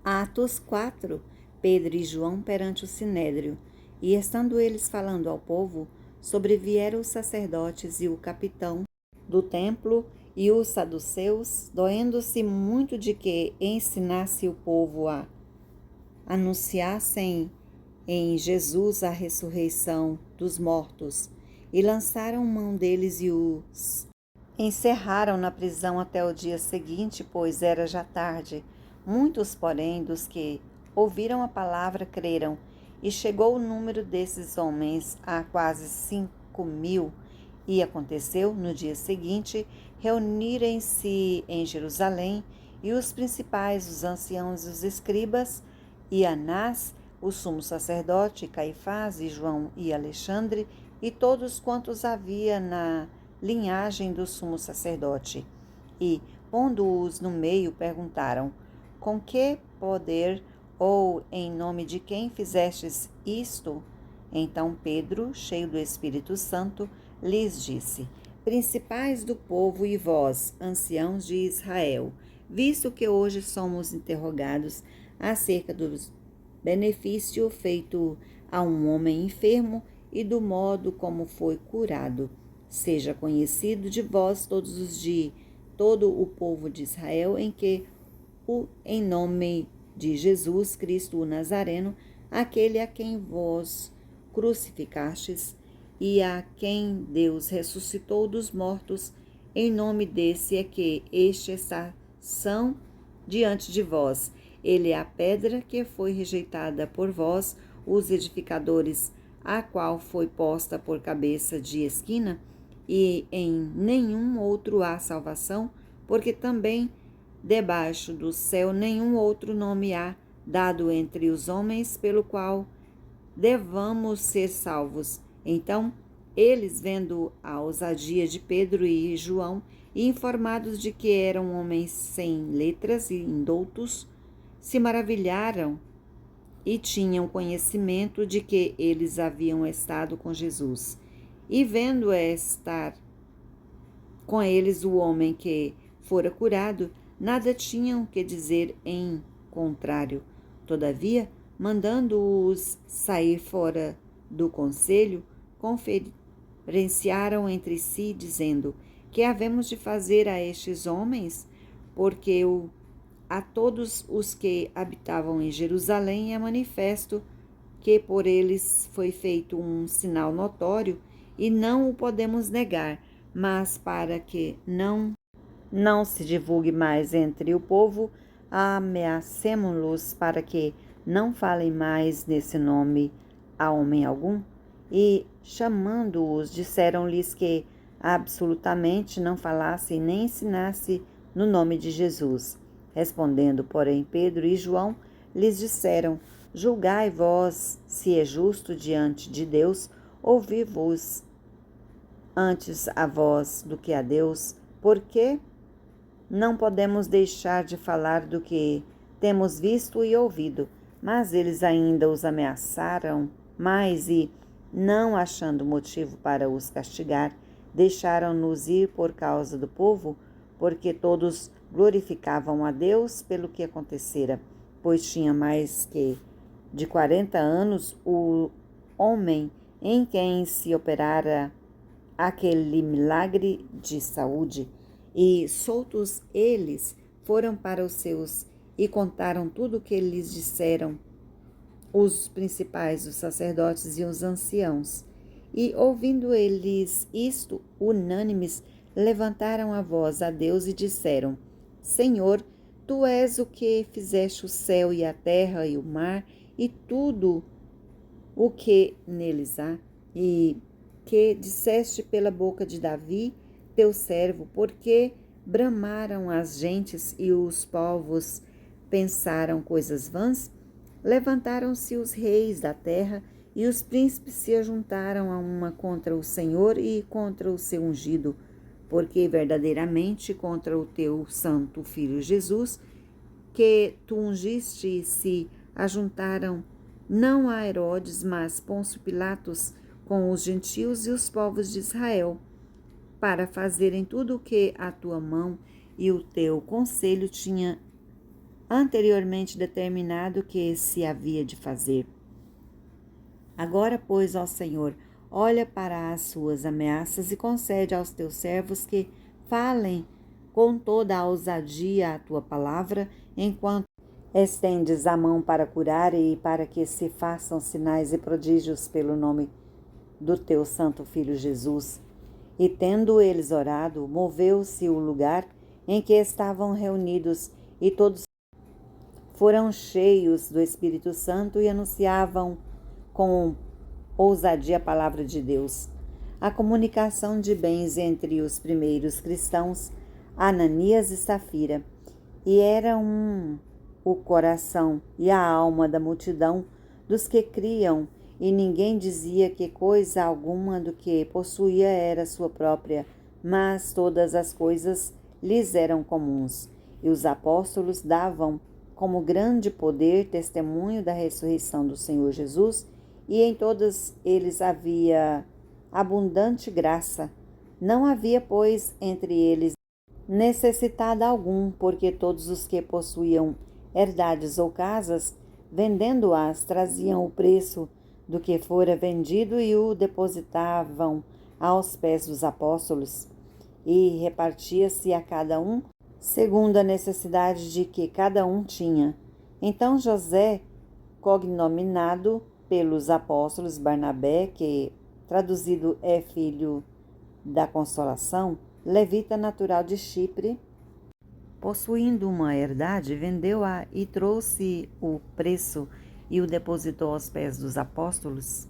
Atos 4. Pedro e João perante o sinédrio. E estando eles falando ao povo, sobrevieram os sacerdotes e o capitão do templo e os saduceus, doendo-se muito de que ensinasse o povo a anunciassem em Jesus a ressurreição dos mortos, e lançaram mão deles e os encerraram na prisão até o dia seguinte, pois era já tarde. Muitos, porém, dos que ouviram a palavra creram, e chegou o número desses homens a quase 5.000. E aconteceu, no dia seguinte, reunirem-se em Jerusalém, e os principais, os anciãos e os escribas, e Anás, o sumo sacerdote, Caifás, e João e Alexandre, e todos quantos havia na linhagem do sumo sacerdote. E, pondo-os no meio, perguntaram: com que poder ou em nome de quem fizestes isto? Então Pedro, cheio do Espírito Santo, lhes disse: principais do povo e vós, anciãos de Israel, visto que hoje somos interrogados acerca do benefício feito a um homem enfermo e do modo como foi curado, seja conhecido de vós todos os de todo o povo de Israel, em nome de Jesus Cristo o Nazareno, aquele a quem vós crucificastes e a quem Deus ressuscitou dos mortos, em nome desse é que este está são diante de vós. Ele é a pedra que foi rejeitada por vós, os edificadores, a qual foi posta por cabeça de esquina, e em nenhum outro há salvação, porque também debaixo do céu nenhum outro nome há dado entre os homens pelo qual devamos ser salvos. Então, eles, vendo a ousadia de Pedro e João, e informados de que eram homens sem letras e indoutos, se maravilharam e tinham conhecimento de que eles haviam estado com Jesus. E vendo estar com eles o homem que fora curado, nada tinham que dizer em contrário. Todavia, mandando-os sair fora do conselho, conferenciaram entre si, dizendo: que havemos de fazer a estes homens? Porque a todos os que habitavam em Jerusalém é manifesto que por eles foi feito um sinal notório, e não o podemos negar, mas para que não se divulgue mais entre o povo, ameacemo-los para que não falem mais nesse nome a homem algum. E, chamando-os, disseram-lhes que absolutamente não falassem nem ensinassem no nome de Jesus. Respondendo, porém, Pedro e João lhes disseram: julgai vós se é justo diante de Deus ouvir-vos antes a vós do que a Deus, porque não podemos deixar de falar do que temos visto e ouvido. Mas eles ainda os ameaçaram mais e, não achando motivo para os castigar, deixaram-nos ir por causa do povo, porque todos glorificavam a Deus pelo que acontecera, pois tinha mais que de 40 anos o homem em quem se operara aquele milagre de saúde. E soltos eles foram para os seus e contaram tudo o que lhes disseram os principais, os sacerdotes e os anciãos. E ouvindo eles isto, unânimes, levantaram a voz a Deus e disseram: Senhor, tu és o que fizeste o céu e a terra e o mar e tudo o que neles há, e que disseste pela boca de Davi, teu servo, porque bramaram as gentes e os povos pensaram coisas vãs? Levantaram-se os reis da terra e os príncipes se ajuntaram a uma contra o Senhor e contra o seu ungido, porque verdadeiramente contra o teu santo Filho Jesus, que tu ungiste, se ajuntaram não a Herodes, mas Pôncio Pilatos, com os gentios e os povos de Israel, para fazerem tudo o que a tua mão e o teu conselho tinha anteriormente determinado que se havia de fazer. Agora, pois, ó Senhor, olha para as suas ameaças e concede aos teus servos que falem com toda a ousadia a tua palavra, enquanto estendes a mão para curar e para que se façam sinais e prodígios pelo nome do teu santo Filho Jesus. E tendo eles orado, moveu-se o lugar em que estavam reunidos, e todos foram cheios do Espírito Santo e anunciavam com ousadia a palavra de Deus. A comunicação de bens entre os primeiros cristãos, Ananias e Safira, e era o coração e a alma da multidão dos que criam, e ninguém dizia que coisa alguma do que possuía era sua própria, mas todas as coisas lhes eram comuns. E os apóstolos davam como grande poder testemunho da ressurreição do Senhor Jesus, e em todos eles havia abundante graça. Não havia, pois, entre eles necessitado algum, porque todos os que possuíam herdades ou casas, vendendo-as, traziam o preço do que fora vendido e o depositavam aos pés dos apóstolos, e repartia-se a cada um segundo a necessidade de que cada um tinha. Então José, cognominado pelos apóstolos Barnabé, que traduzido é filho da consolação, levita natural de Chipre, possuindo uma herdade, vendeu-a e trouxe o preço e o depositou aos pés dos apóstolos.